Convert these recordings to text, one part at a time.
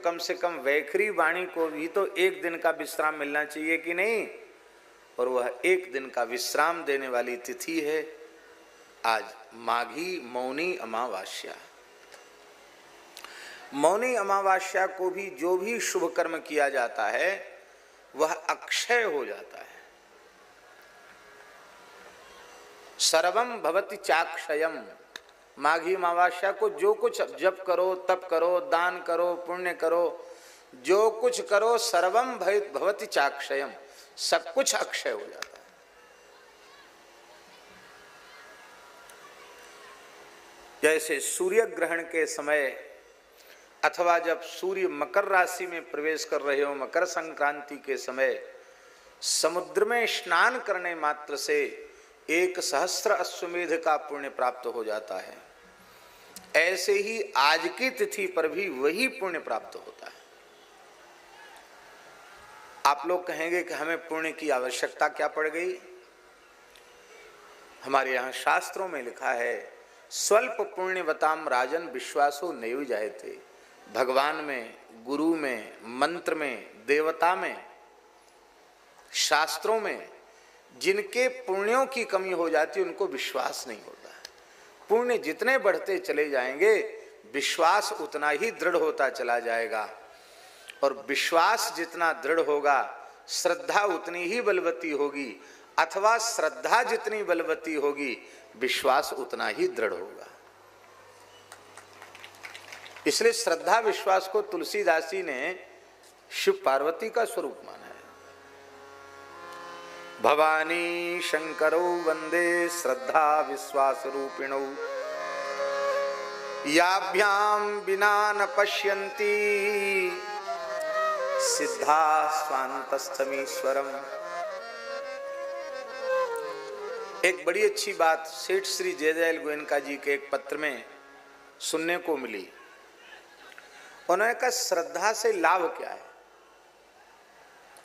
कम से कम वैखरी वाणी को भी तो एक दिन का विश्राम मिलना चाहिए कि नहीं। और वह एक दिन का विश्राम देने वाली तिथि है आज माघी मौनी अमावास्या। मौनी अमावास्या को भी जो भी शुभ कर्म किया जाता है वह अक्षय हो जाता है। सर्वम भवति चाक्षयम। माघी अमावस्या को जो कुछ जप करो, तप करो, दान करो, पुण्य करो, जो कुछ करो, सर्वम भवति चाक्षयम, सब कुछ अक्षय हो जाता है। जैसे सूर्य ग्रहण के समय अथवा जब सूर्य मकर राशि में प्रवेश कर रहे हो, मकर संक्रांति के समय समुद्र में स्नान करने मात्र से 1,000 अश्वमेध का पुण्य प्राप्त हो जाता है। ऐसे ही आज की तिथि पर भी वही पुण्य प्राप्त होता है। आप लोग कहेंगे कि हमें पुण्य की आवश्यकता क्या पड़ गई। हमारे यहाँ शास्त्रों में लिखा है, स्वल्प पुण्यवताम राजन विश्वासो नैव जायते। भगवान में, गुरु में, मंत्र में, देवता में, शास्त्रों में जिनके पुण्यों की कमी हो जाती है उनको विश्वास नहीं होता है। पुण्य जितने बढ़ते चले जाएंगे विश्वास उतना ही दृढ़ होता चला जाएगा, और विश्वास जितना दृढ़ होगा श्रद्धा उतनी ही बलवती होगी, अथवा श्रद्धा जितनी बलवती होगी विश्वास उतना ही दृढ़ होगा। इसलिए श्रद्धा विश्वास को तुलसीदास जी ने शिव पार्वती का स्वरूप माना है। भवानी शंकरो वंदे श्रद्धा विश्वास रूपिणौ, याभ्याम बिना न पश्यन्ति सिद्धा स्वांतस्थमीश्वरम। एक बड़ी अच्छी बात सेठ श्री जयदयाल गोयनका जी के एक पत्र में सुनने को मिली। उन्होंने कहा श्रद्धा से लाभ क्या है।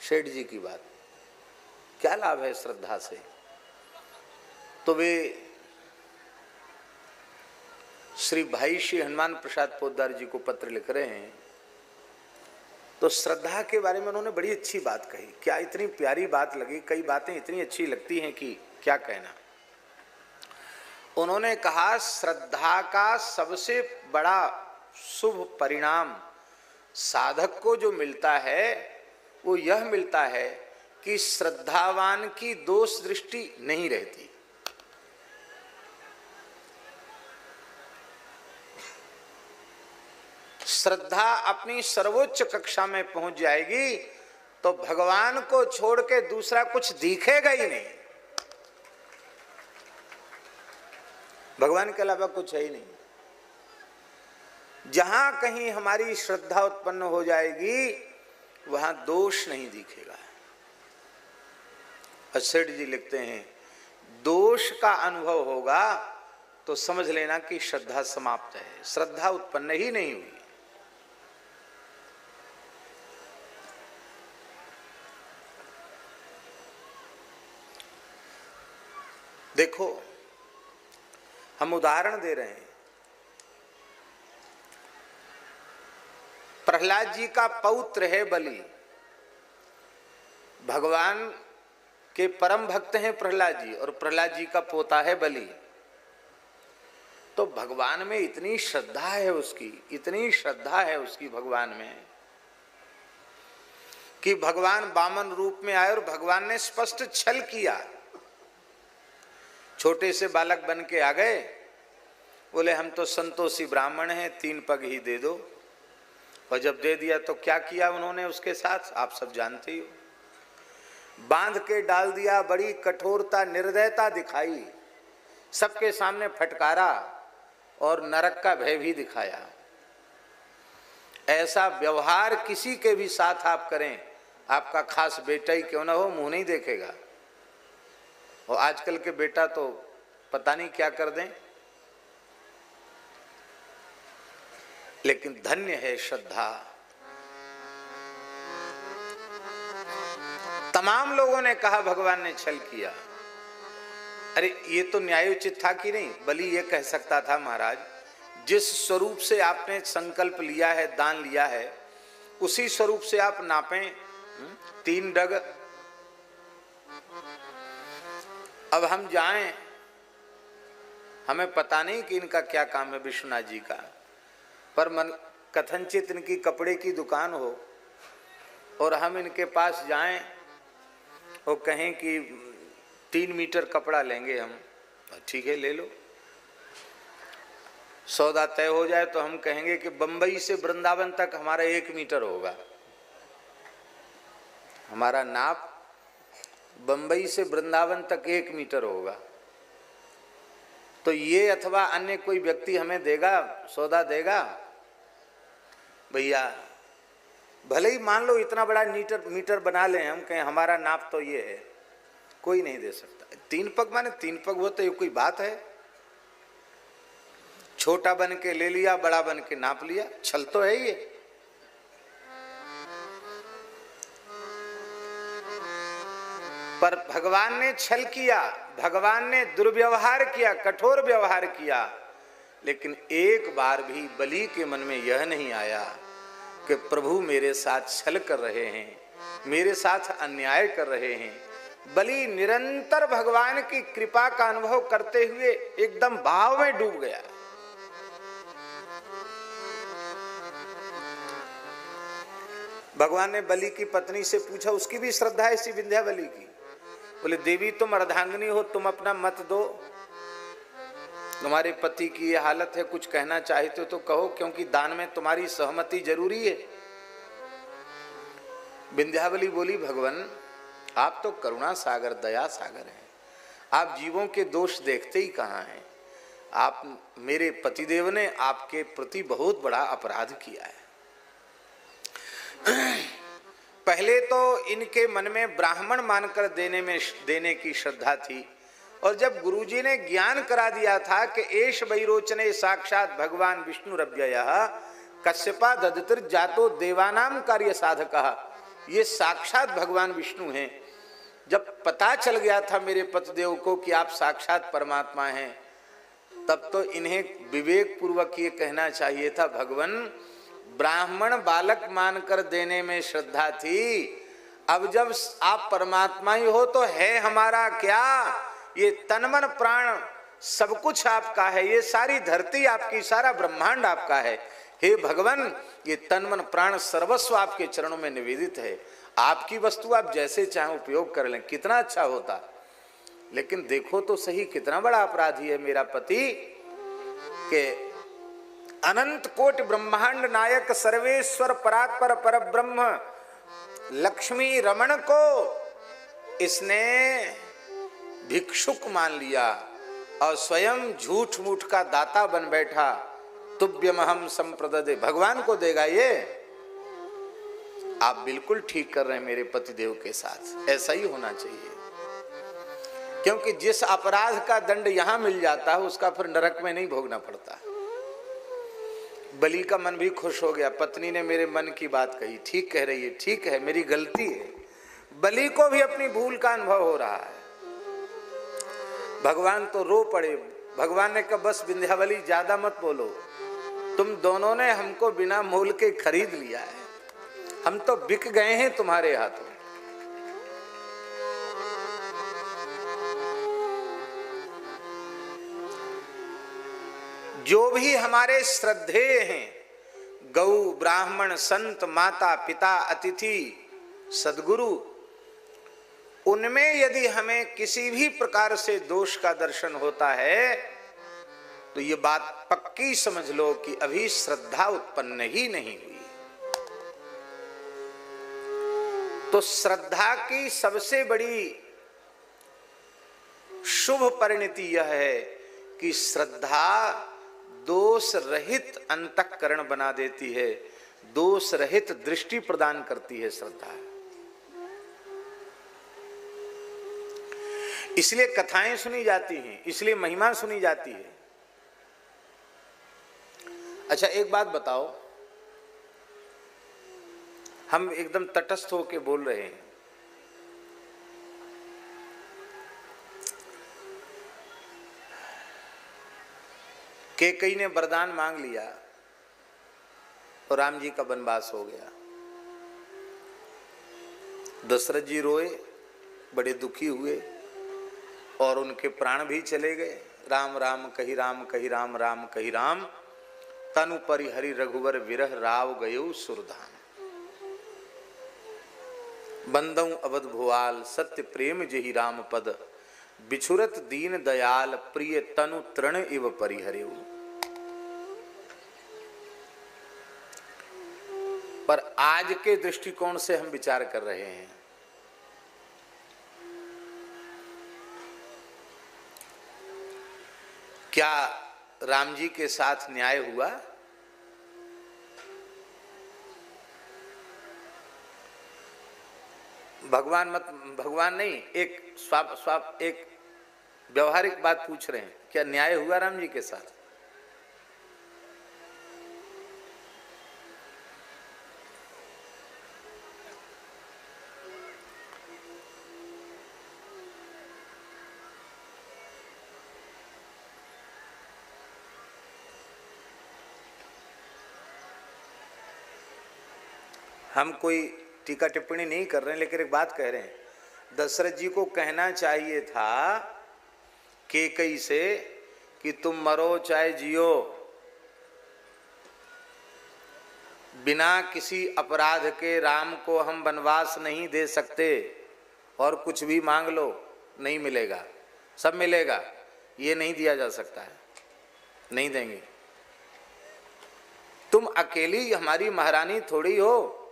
सेठ जी की बात, क्या लाभ है श्रद्धा से। तो वे श्री भाई श्री हनुमान प्रसाद पोद्दार जी को पत्र लिख रहे हैं। तो श्रद्धा के बारे में उन्होंने बड़ी अच्छी बात कही। क्या इतनी प्यारी बात लगी, कई बातें इतनी अच्छी लगती हैं कि क्या कहना। उन्होंने कहा श्रद्धा का सबसे बड़ा शुभ परिणाम साधक को जो मिलता है वो यह मिलता है कि श्रद्धावान की दोष दृष्टि नहीं रहती। श्रद्धा अपनी सर्वोच्च कक्षा में पहुंच जाएगी तो भगवान को छोड़ के दूसरा कुछ दिखेगा ही नहीं। भगवान के अलावा कुछ है ही नहीं। जहां कहीं हमारी श्रद्धा उत्पन्न हो जाएगी वहां दोष नहीं दिखेगा। सेठ जी लिखते हैं, दोष का अनुभव होगा तो समझ लेना कि श्रद्धा समाप्त है, श्रद्धा उत्पन्न ही नहीं हुई। देखो हम उदाहरण दे रहे हैं। प्रहलाद जी का पौत्र है बलि। भगवान के परम भक्त हैं प्रहलाद जी, और प्रहलाद जी का पोता है बलि। तो भगवान में इतनी श्रद्धा है उसकी, इतनी श्रद्धा है उसकी भगवान में कि भगवान वामन रूप में आए और भगवान ने स्पष्ट छल किया। छोटे से बालक बन के आ गए, बोले हम तो संतोषी ब्राह्मण हैं, 3 पग ही दे दो। और जब दे दिया तो क्या किया उन्होंने उसके साथ आप सब जानते ही हो। बांध के डाल दिया, बड़ी कठोरता निर्दयता दिखाई, सबके सामने फटकारा और नरक का भय भी दिखाया। ऐसा व्यवहार किसी के भी साथ आप करें, आपका खास बेटा ही क्यों ना हो, मुंह नहीं देखेगा। और आजकल के बेटा तो पता नहीं क्या कर दें। लेकिन धन्य है श्रद्धा। तमाम लोगों ने कहा भगवान ने छल किया। अरे ये तो न्यायोचित था कि नहीं। बलि ये कह सकता था, महाराज जिस स्वरूप से आपने संकल्प लिया है, दान लिया है, उसी स्वरूप से आप नापें। 3 डग। अब हम जाएं, हमें पता नहीं कि इनका क्या काम है विश्वनाथ जी का, पर मन कथनचित इनकी कपड़े की दुकान हो और हम इनके पास जाएं और कहें कि 3 मीटर कपड़ा लेंगे हम, ठीक है ले लो। सौदा तय हो जाए तो हम कहेंगे कि बंबई से वृंदावन तक हमारा 1 मीटर होगा, हमारा नाप बंबई से वृंदावन तक 1 मीटर होगा। तो ये अथवा अन्य कोई व्यक्ति हमें देगा, सौदा देगा? भैया भले ही मान लो इतना बड़ा मीटर बना लें, हम कहें हमारा नाप तो ये है, कोई नहीं दे सकता। 3 पग माने 3 पग हो तो ये कोई बात है? छोटा बन के ले लिया, बड़ा बन के नाप लिया, छल तो है ये। पर भगवान ने छल किया, भगवान ने दुर्व्यवहार किया, कठोर व्यवहार किया, लेकिन एक बार भी बलि के मन में यह नहीं आया कि प्रभु मेरे साथ छल कर रहे हैं, मेरे साथ अन्याय कर रहे हैं। बलि निरंतर भगवान की कृपा का अनुभव करते हुए एकदम भाव में डूब गया। भगवान ने बलि की पत्नी से पूछा, उसकी भी श्रद्धा ऐसी विंध्यावली की, बोले देवी तुम अर्धांगिनी हो, तुम अपना मत दो, तुम्हारे पति की ये हालत है, कुछ कहना चाहते हो तो कहो, क्योंकि दान में तुम्हारी सहमति जरूरी है। विंध्यावली बोली, भगवान आप तो करुणा सागर, दया सागर हैं, आप जीवों के दोष देखते ही कहाँ हैं। आप मेरे पतिदेव ने आपके प्रति बहुत बड़ा अपराध किया है। पहले तो इनके मन में ब्राह्मण मानकर देने की श्रद्धा थी, और जब गुरुजी ने ज्ञान करा दिया था कि एष वैरोचने साक्षात भगवान विष्णुरव्ययः कश्यपा ददतिर जातो देवानाम कार्य साधकः, ये साक्षात भगवान विष्णु हैं। जब पता चल गया था मेरे पतिदेव को कि आप साक्षात परमात्मा हैं, तब तो इन्हें विवेक पूर्वक ये कहना चाहिए था, भगवान ब्राह्मण बालक मानकर देने में श्रद्धा थी, अब जब आप परमात्मा ही हो तो है हमारा क्या, ये तन मन प्राण सब कुछ आपका है, ये सारी धरती आपकी, सारा ब्रह्मांड आपका है। हे भगवान ये तन मन प्राण सर्वस्व आपके चरणों में निवेदित है, आपकी वस्तु आप जैसे चाहें उपयोग कर लें, कितना अच्छा होता। लेकिन देखो तो सही कितना बड़ा अपराधी है मेरा पति, के अनंत कोटि ब्रह्मांड नायक सर्वेश्वर परात्पर परब्रह्म लक्ष्मी रमण को इसने भिक्षुक मान लिया और स्वयं झूठ मूठ का दाता बन बैठा। तुभ्यमहम संप्रददे, भगवान को देगा ये? आप बिल्कुल ठीक कर रहे हैं मेरे पतिदेव के साथ, ऐसा ही होना चाहिए, क्योंकि जिस अपराध का दंड यहां मिल जाता है उसका फिर नरक में नहीं भोगना पड़ता। बलि का मन भी खुश हो गया, पत्नी ने मेरे मन की बात कही, ठीक कह रही है, ठीक है मेरी गलती है। बलि को भी अपनी भूल का अनुभव हो रहा है। भगवान तो रो पड़े। भगवान ने कहा बस विंध्यावली ज्यादा मत बोलो, तुम दोनों ने हमको बिना मोल के खरीद लिया है, हम तो बिक गए हैं तुम्हारे हाथों। जो भी हमारे श्रद्धेय हैं, गौ ब्राह्मण संत माता पिता अतिथि सद्गुरु, उनमें यदि हमें किसी भी प्रकार से दोष का दर्शन होता है तो ये बात पक्की समझ लो कि अभी श्रद्धा उत्पन्न ही नहीं हुई। तो श्रद्धा की सबसे बड़ी शुभ परिणति यह है कि श्रद्धा दोष रहित अंतःकरण बना देती है, दोष रहित दृष्टि प्रदान करती है श्रद्धा। इसलिए कथाएं सुनी जाती हैं, इसलिए महिमा सुनी जाती है। अच्छा एक बात बताओ, हम एकदम तटस्थ होकर बोल रहे हैं, कैकेयी ने वरदान मांग लिया और राम जी का वनवास हो गया। दशरथ जी रोए, बड़े दुखी हुए और उनके प्राण भी चले गए। राम राम कही राम कही राम राम कही राम, तनु परिहरि रघुवर विरह राव गयो सुरधाम। बंदऊ अवध भुआल सत्य प्रेम जहि राम पद, बिछुरत दीन दयाल प्रिय तनु तृण इव परिहरेऊ। पर आज के दृष्टिकोण से हम विचार कर रहे हैं, क्या राम जी के साथ न्याय हुआ? भगवान नहीं, एक व्यवहारिक बात पूछ रहे हैं, क्या न्याय हुआ राम जी के साथ? हम कोई टीका टिप्पणी नहीं कर रहे हैं, लेकिन एक बात कह रहे हैं, दशरथ जी को कहना चाहिए था कैकेयी से कि तुम मरो चाहे जियो, बिना किसी अपराध के राम को हम वनवास नहीं दे सकते, और कुछ भी मांग लो नहीं मिलेगा, सब मिलेगा, ये नहीं दिया जा सकता है, नहीं देंगे। तुम अकेली हमारी महारानी थोड़ी हो,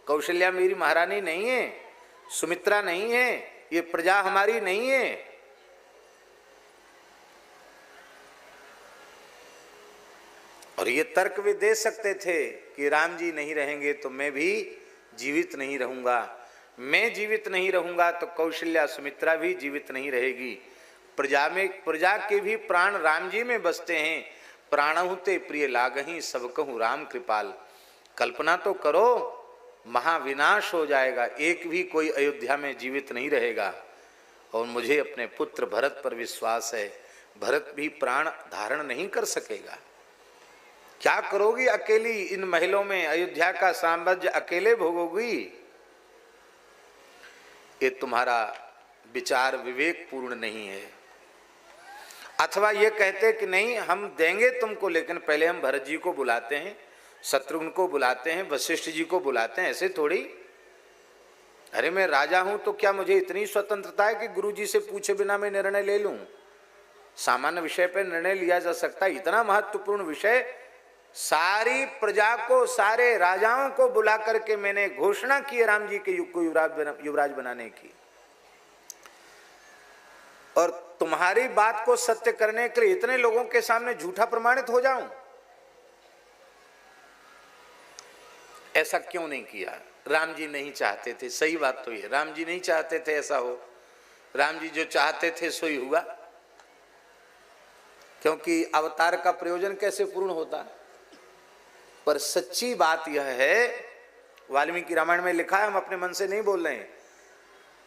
कौशल्या मेरी महारानी नहीं है, सुमित्रा नहीं है, ये प्रजा हमारी नहीं है। और ये तर्क वे दे सकते थे कि राम जी नहीं रहेंगे तो मैं भी जीवित नहीं रहूंगा, मैं जीवित नहीं रहूंगा तो कौशल्या सुमित्रा भी जीवित नहीं रहेगी। प्रजा के भी प्राण राम जी में बसते हैं, प्राणहु ते प्रिय लागहि सब कहूँ राम कृपाल। कल्पना तो करो, महाविनाश हो जाएगा, एक भी कोई अयोध्या में जीवित नहीं रहेगा। और मुझे अपने पुत्र भरत पर विश्वास है, भरत भी प्राण धारण नहीं कर सकेगा। क्या करोगी अकेली इन महलों में, अयोध्या का साम्राज्य अकेले भोगोगी? ये तुम्हारा विचार विवेक पूर्ण नहीं है। अथवा ये कहते कि नहीं हम देंगे तुमको, लेकिन पहले हम भरत जी को बुलाते हैं, शत्रुघ्न को बुलाते हैं, वशिष्ठ जी को बुलाते हैं, ऐसे थोड़ी। अरे मैं राजा हूं तो क्या मुझे इतनी स्वतंत्रता है कि गुरु जी से पूछे बिना मैं निर्णय ले लूं? सामान्य विषय पर निर्णय लिया जा सकता है, इतना महत्वपूर्ण विषय सारी प्रजा को, सारे राजाओं को बुला करके मैंने घोषणा की है राम जी के युग को युवराज बनाने की, और तुम्हारी बात को सत्य करने के लिए इतने लोगों के सामने झूठा प्रमाणित हो जाऊं? ऐसा क्यों नहीं किया? राम जी नहीं चाहते थे, सही बात तो ये, राम जी नहीं चाहते थे ऐसा हो। राम जी जो चाहते थे सो ही हुआ, क्योंकि अवतार का प्रयोजन कैसे पूर्ण होता। पर सच्ची बात यह है, वाल्मीकि रामायण में लिखा है, हम अपने मन से नहीं बोल रहे हैं,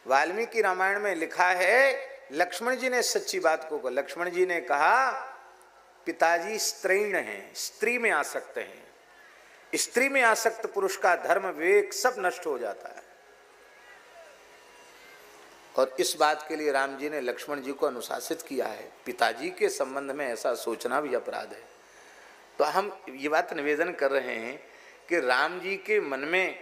वाल्मीकि रामायण में लिखा है, लक्ष्मण जी ने सच्ची बात को कहा। लक्ष्मण जी ने कहा पिताजी स्त्रीण हैं, स्त्री में आसक्त हैं, स्त्री में आसक्त पुरुष का धर्म विवेक सब नष्ट हो जाता है। और इस बात के लिए राम जी ने लक्ष्मण जी को अनुशासित किया है। पिताजी के संबंध में ऐसा सोचना भी अपराध है। तो हम ये बात निवेदन कर रहे हैं कि राम जी के मन में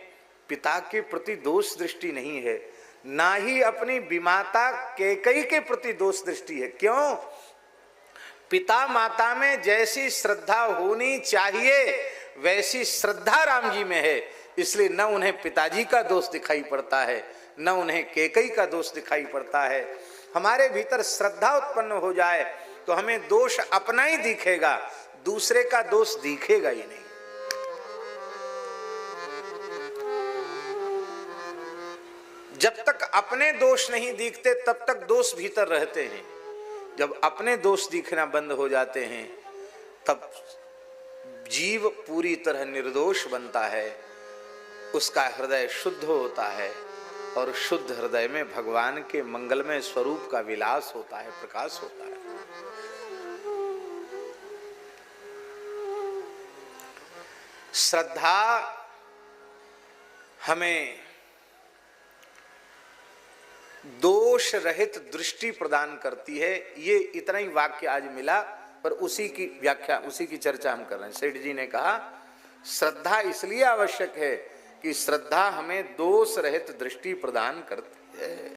पिता के प्रति दोष दृष्टि नहीं है, ना ही अपनी विमाता कैकेयी के प्रति दोष दृष्टि है। क्यों? पिता माता में जैसी श्रद्धा होनी चाहिए वैसी श्रद्धा राम जी में है, इसलिए न उन्हें पिताजी का दोष दिखाई पड़ता है, न उन्हें कैकेयी का दोष दिखाई पड़ता है। हमारे भीतर श्रद्धा उत्पन्न हो जाए तो हमें दोष अपना ही दिखेगा, दूसरे का दोष दिखेगा ही नहीं। जब तक अपने दोष नहीं दिखते तब तक दोष भीतर रहते हैं। जब अपने दोष दिखना बंद हो जाते हैं तब जीव पूरी तरह निर्दोष बनता है, उसका हृदय शुद्ध होता है, और शुद्ध हृदय में भगवान के मंगलमय स्वरूप का विलास होता है, प्रकाश होता है। श्रद्धा हमें दोष रहित दृष्टि प्रदान करती है। ये इतना ही वाक्य आज मिला, पर उसी की व्याख्या, उसी की चर्चा हम कर रहे हैं। सेठ जी ने कहा श्रद्धा इसलिए आवश्यक है कि श्रद्धा हमें दोष रहित दृष्टि प्रदान करती है।